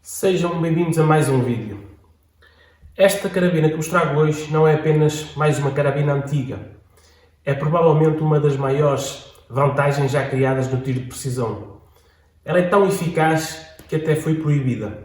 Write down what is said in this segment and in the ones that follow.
Sejam bem-vindos a mais um vídeo. Esta carabina que vos trago hoje não é apenas mais uma carabina antiga. É provavelmente uma das maiores vantagens já criadas no tiro de precisão. Ela é tão eficaz que até foi proibida.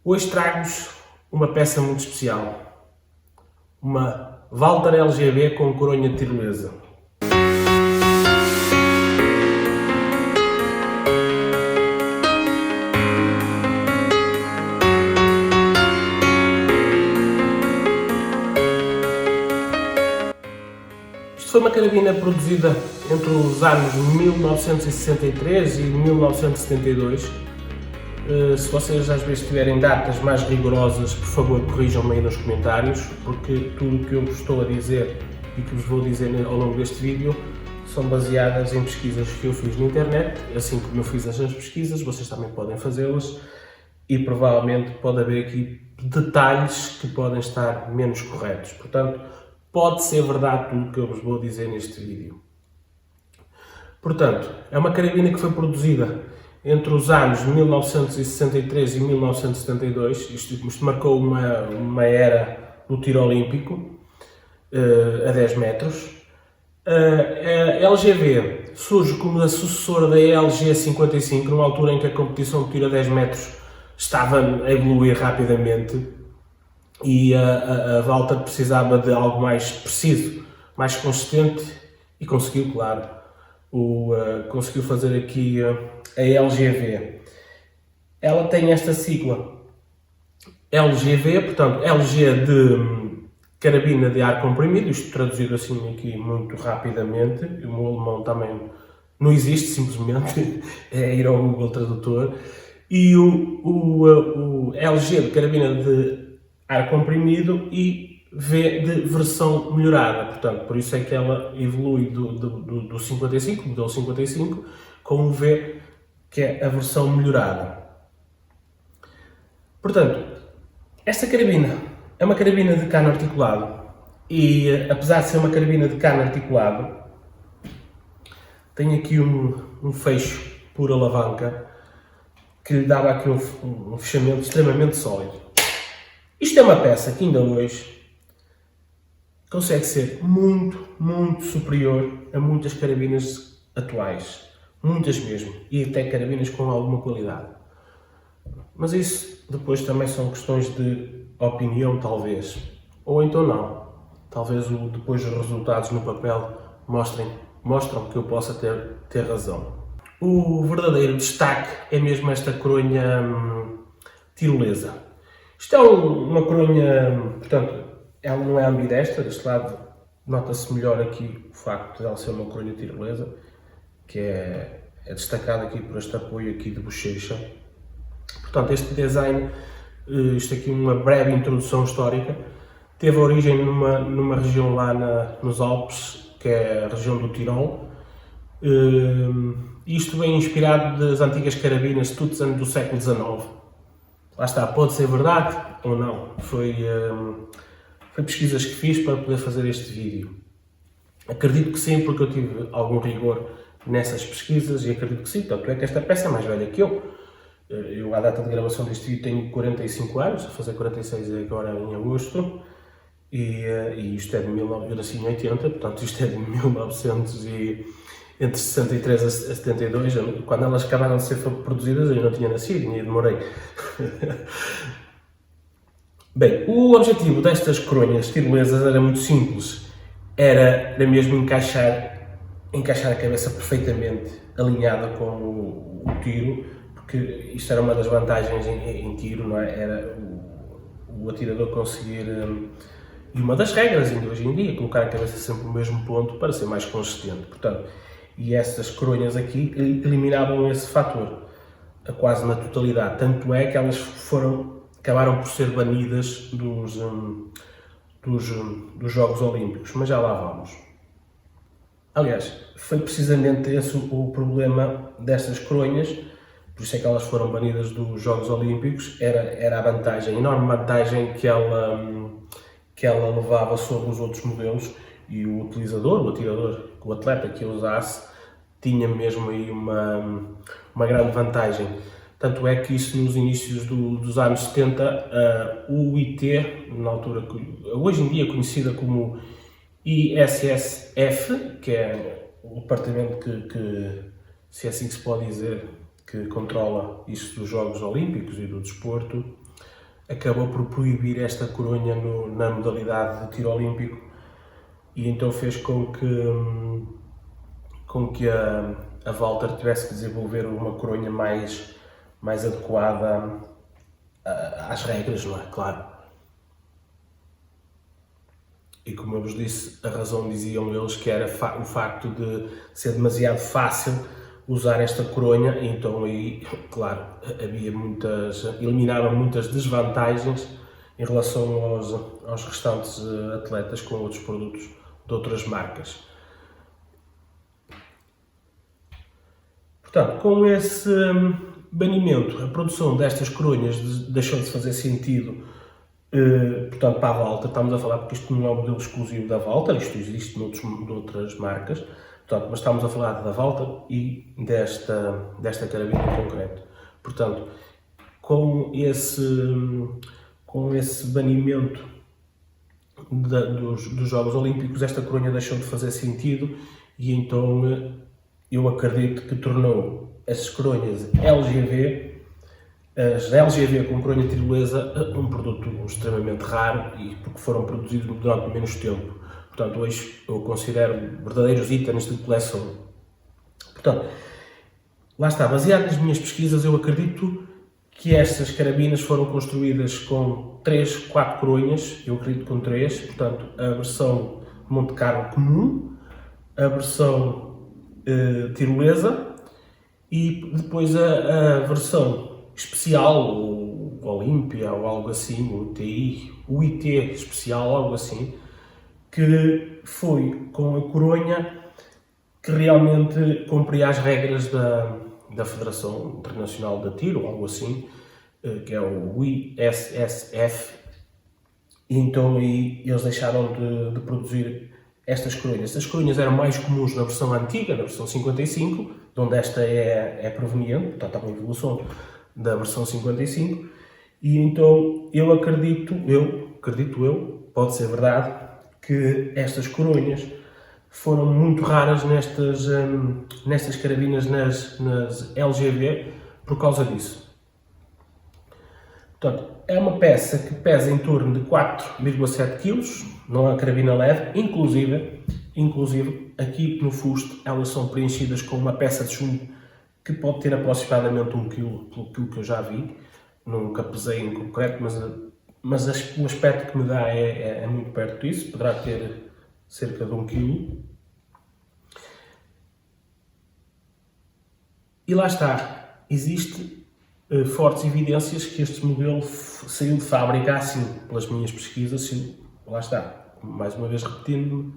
Hoje trago-vos uma peça muito especial. Uma Walther LGB com coronha tirolesa. Isto foi uma carabina produzida entre os anos 1963 e 1972. Se vocês às vezes tiverem datas mais rigorosas, por favor corrijam-me aí nos comentários, porque tudo o que eu vos estou a dizer e que vos vou dizer ao longo deste vídeo são baseadas em pesquisas que eu fiz na internet. Assim como eu fiz as pesquisas, vocês também podem fazê-las e provavelmente pode haver aqui detalhes que podem estar menos corretos. Portanto, pode ser verdade tudo o que eu vos vou dizer neste vídeo. Portanto, é uma carabina que foi produzida entre os anos 1963 e 1972, isto marcou uma era do tiro olímpico a 10 metros. A LGB surge como a sucessora da LG55, numa altura em que a competição de tiro a 10 metros estava a evoluir rapidamente e a Walther precisava de algo mais preciso, mais consistente e conseguiu, claro, conseguiu fazer aqui a LGV. Ela tem esta sigla LGV, portanto LG de carabina de ar comprimido, isto traduzido assim aqui muito rapidamente, o meu alemão também não existe, simplesmente é ir ao Google Tradutor, e o LG de carabina de ar comprimido e V de versão melhorada, portanto, por isso é que ela evolui do 55, do modelo 55, com o V, que é a versão melhorada. Portanto, esta carabina é uma carabina de cano articulado e, apesar de ser uma carabina de cano articulado, tem aqui um fecho por alavanca que lhe dava aqui um fechamento extremamente sólido. Isto é uma peça que ainda hoje consegue ser muito superior a muitas carabinas atuais. Muitas mesmo. E até carabinas com alguma qualidade. Mas isso depois também são questões de opinião, talvez. Ou então não. Talvez depois os resultados no papel mostram que eu possa ter razão. O verdadeiro destaque é mesmo esta coronha tirolesa. Isto é uma coronha, portanto, ela não é ambidestra. Deste lado nota-se melhor aqui o facto de ela ser uma coronha tirolesa, que é destacado aqui por este apoio aqui de bochecha. Portanto, este design, isto aqui uma breve introdução histórica, teve origem numa região lá nos Alpes, que é a região do Tirol. Isto vem inspirado das antigas carabinas Stutzer do século XIX. Lá está, pode ser verdade ou não. Foi pesquisas que fiz para poder fazer este vídeo. Acredito que sim, porque eu tive algum rigor nessas pesquisas e acredito que sim, tanto é que esta peça é mais velha que eu. Eu, à data de gravação deste vídeo, tenho 45 anos, a fazer 46 agora em agosto, e isto é de eu nasci em 80, portanto isto é de 1900 e entre 63 a 72, quando elas acabaram de ser produzidas eu não tinha nascido, nem demorei. Bem, o objetivo destas coronhas tirolesas era muito simples, era mesmo encaixar a cabeça perfeitamente alinhada com o tiro, porque isto era uma das vantagens em tiro, não é? Era o atirador conseguir, e uma das regras ainda hoje em dia, colocar a cabeça sempre no mesmo ponto para ser mais consistente, portanto, e essas coronhas aqui eliminavam esse fator, quase na totalidade, tanto é que elas acabaram por ser banidas dos Jogos Olímpicos, mas já lá vamos. Aliás, foi precisamente esse o problema destas coronhas, por isso é que elas foram banidas dos Jogos Olímpicos, era a vantagem, a enorme vantagem que ela levava sobre os outros modelos, e o utilizador, o atirador, o atleta que a usasse, tinha mesmo aí uma grande vantagem. Tanto é que isso nos inícios dos anos 70, o UIT, na altura, hoje em dia conhecida como ISSF, que é o departamento que, se é assim que se pode dizer, que controla isso dos Jogos Olímpicos e do desporto, acabou por proibir esta coronha na modalidade de tiro olímpico, e então fez com que a Walter tivesse que desenvolver uma coronha mais adequada às regras, não é? Claro. E como eu vos disse, a razão, diziam eles, que era o facto de ser demasiado fácil usar esta coronha, então aí, claro, eliminaram muitas desvantagens em relação aos restantes atletas com outros produtos de outras marcas. Portanto, com esse banimento, a produção destas coronhas deixou de fazer sentido, portanto, para a Walter. Estamos a falar porque isto não é um modelo exclusivo da Walter, isto existe noutras marcas, portanto, mas estamos a falar da Walter e desta carabina em concreto. Portanto, com esse banimento dos Jogos Olímpicos, esta coronha deixou de fazer sentido, e então eu acredito que tornou as coronhas LGV, as LGV com coronha tirolesa, um produto extremamente raro, e porque foram produzidos durante menos tempo. Portanto, hoje eu considero verdadeiros itens de coleção. Portanto, lá está, baseado nas minhas pesquisas, eu acredito que estas carabinas foram construídas com 3, 4 coronhas, eu acredito com 3, portanto, a versão Monte Carlo comum, a versão tirolesa, e depois a versão especial, o Olímpia ou algo assim, o IT especial, algo assim, que foi com a coronha que realmente cumpria as regras da Federação Internacional de Tiro, algo assim, que é o ISSF, e então aí eles deixaram de produzir estas coronhas. Estas coronhas eram mais comuns na versão antiga, na versão 55, de onde esta é proveniente, portanto há uma evolução da versão 55, e então eu acredito, pode ser verdade, que estas coronhas foram muito raras nestas carabinas, nas LGV, por causa disso. Portanto, é uma peça que pesa em torno de 4,7 kg, não é uma carabina leve, inclusive aqui no fusto elas são preenchidas com uma peça de chumbo que pode ter aproximadamente 1 kg, pelo que eu já vi, nunca pesei em concreto, mas o aspecto que me dá é muito perto disso, poderá ter cerca de 1 kg. E lá está, existe fortes evidências que este modelo saiu de fábrica assim, pelas minhas pesquisas, lá está, mais uma vez repetindo,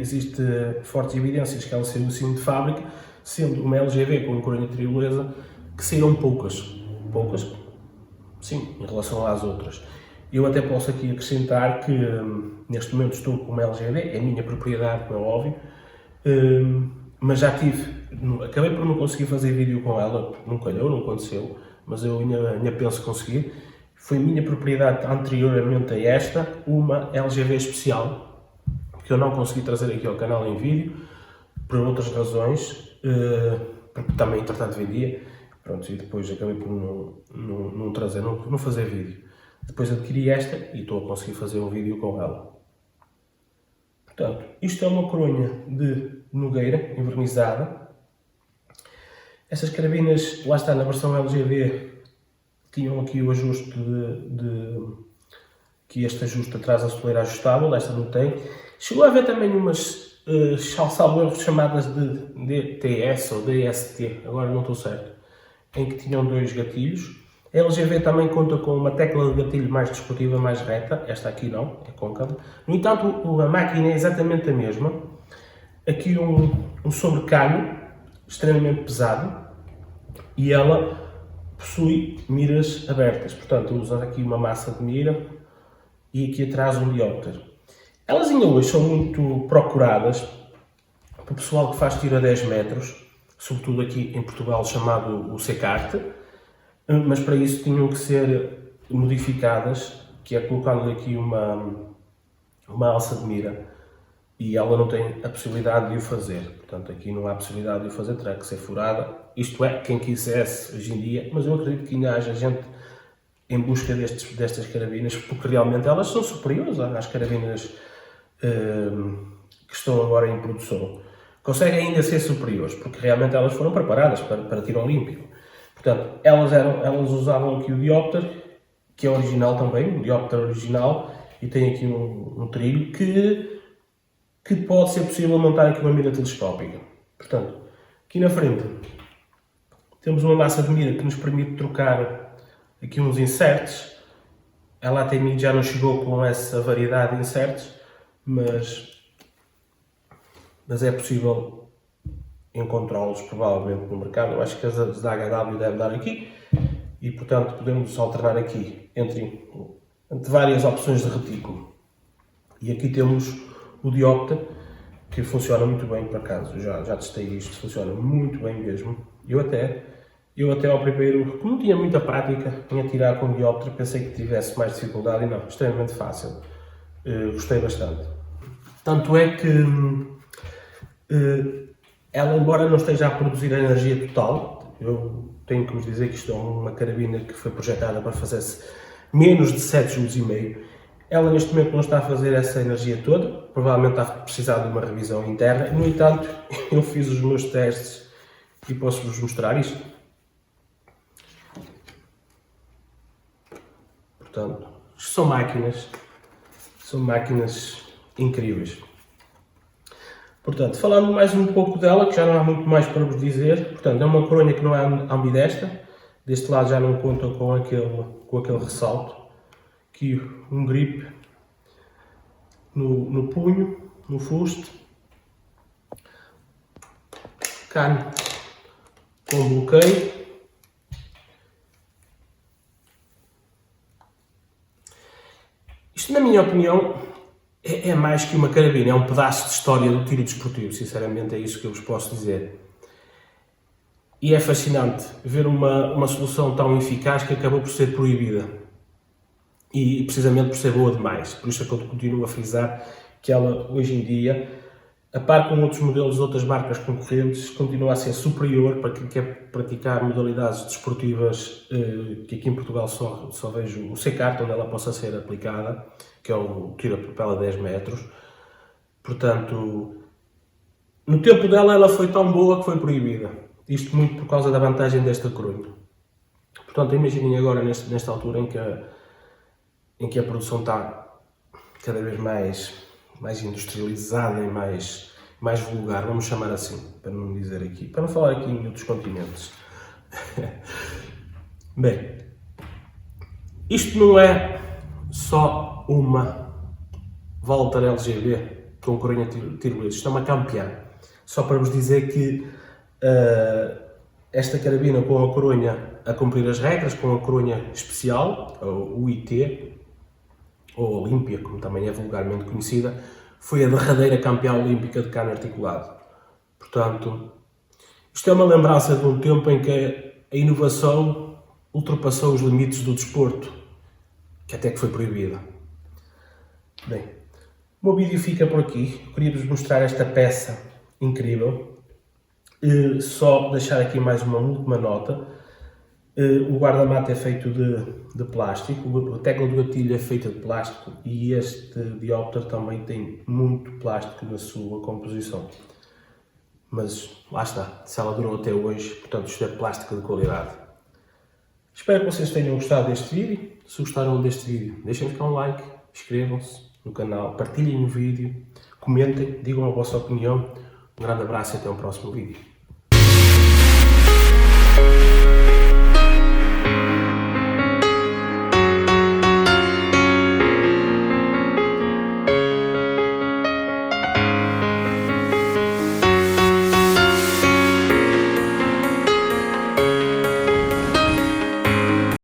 existe fortes evidências que ela saiu assim de fábrica, sendo uma LGV com coronha tirolesa, que saíram poucas, sim, em relação às outras. Eu até posso aqui acrescentar que neste momento estou com uma LGV, é a minha propriedade, como é óbvio, mas já acabei por não conseguir fazer vídeo com ela, não calhou, não aconteceu, mas eu ainda penso conseguir. Foi minha propriedade anteriormente a esta, uma LGV especial, que eu não consegui trazer aqui ao canal em vídeo, por outras razões, porque também entretanto vendia, pronto, e depois acabei por não trazer, não fazer vídeo. Depois adquiri esta e estou a conseguir fazer um vídeo com ela. Portanto, isto é uma coronha de nogueira envernizada. Estas carabinas, lá está, na versão LGV, tinham aqui o ajuste que este ajuste atrás da soleira ajustável, esta não tem. Chegou a haver também umas salvo erro chamadas de DTS ou DST, agora não estou certo, em que tinham 2 gatilhos. A LGV também conta com uma tecla de gatilho mais desportiva, mais reta, esta aqui não, é côncava. No entanto, a máquina é exatamente a mesma. Aqui um sobrecalho extremamente pesado, e ela possui miras abertas, portanto usa aqui uma massa de mira e aqui atrás um diópter. Elas ainda hoje são muito procuradas para o pessoal que faz tiro a 10 metros, sobretudo aqui em Portugal chamado o secarte, mas para isso tinham que ser modificadas, que é colocando aqui uma alça de mira, e ela não tem a possibilidade de o fazer. Portanto, aqui não há possibilidade de o fazer, terá que ser furada. Isto é, quem quisesse hoje em dia, mas eu acredito que ainda haja gente em busca destas carabinas, porque realmente elas são superiores às carabinas que estão agora em produção. Conseguem ainda ser superiores, porque realmente elas foram preparadas para tiro olímpico. Portanto, elas usavam aqui o diópter, que é original também, um diópter original, e tem aqui um trilho que pode ser possível montar aqui uma mira telescópica. Portanto, aqui na frente temos uma massa de mira que nos permite trocar aqui uns inserts. Ela até mim já não chegou com essa variedade de inserts, mas é possível encontrá-los provavelmente no mercado. Eu acho que as da HW devem dar aqui e, portanto, podemos alternar aqui entre várias opções de retículo. E aqui temos o diópter, que funciona muito bem, por acaso. Já testei isto, funciona muito bem mesmo. Eu até ao primeiro, como não tinha muita prática em atirar com o diópter, pensei que tivesse mais dificuldade e não, extremamente fácil. Gostei bastante. Tanto é que ela, embora não esteja a produzir a energia total, eu tenho que vos dizer que isto é uma carabina que foi projetada para fazer menos de 7,5 joules. Ela neste momento não está a fazer essa energia toda, provavelmente está a precisar de uma revisão interna. No entanto, eu fiz os meus testes e posso-vos mostrar isto. Portanto, são máquinas incríveis. Portanto, falando mais um pouco dela, que já não há muito mais para vos dizer, portanto, é uma coronha que não é ambidestra, deste lado já não conta com aquele ressalto, aqui um grip no punho, no fuste, cano com bloqueio, isto na minha opinião é mais que uma carabina, é um pedaço de história do tiro desportivo, sinceramente é isso que eu vos posso dizer. E é fascinante ver uma solução tão eficaz que acabou por ser proibida. E precisamente por ser boa demais. Por isso é que eu continuo a frisar que ela, hoje em dia, a par com outros modelos de outras marcas concorrentes, continua a ser superior para quem quer praticar modalidades desportivas que aqui em Portugal só vejo o secarte, onde ela possa ser aplicada, que é o tiro a papel a 10 metros. Portanto, no tempo dela ela foi tão boa que foi proibida. Isto muito por causa da vantagem desta coronha. Portanto, imaginem agora nesta altura em que a produção está cada vez mais industrializada e mais vulgar, vamos chamar assim, para não dizer aqui, para não falar aqui em outros continentes. Bem, isto não é só uma Walther LGB com coronha tirolesa, isto é uma campeã. Só para vos dizer que esta carabina com a coronha a cumprir as regras, com a coronha especial, o IT, ou Olímpia, como também é vulgarmente conhecida, foi a derradeira campeã olímpica de cano articulado. Portanto, isto é uma lembrança de um tempo em que a inovação ultrapassou os limites do desporto, que até que foi proibida. Bem, o meu vídeo fica por aqui. Eu queria-vos mostrar esta peça incrível. Só deixar aqui mais uma última nota. O guarda-mata é feito de plástico, a tecla do gatilho é feita de plástico e este diópter também tem muito plástico na sua composição. Mas lá está, se ela durou até hoje, portanto isto é plástico de qualidade. Espero que vocês tenham gostado deste vídeo. Se gostaram deste vídeo, deixem-me cá um like, inscrevam-se no canal, partilhem o vídeo, comentem, digam a vossa opinião. Um grande abraço e até o próximo vídeo.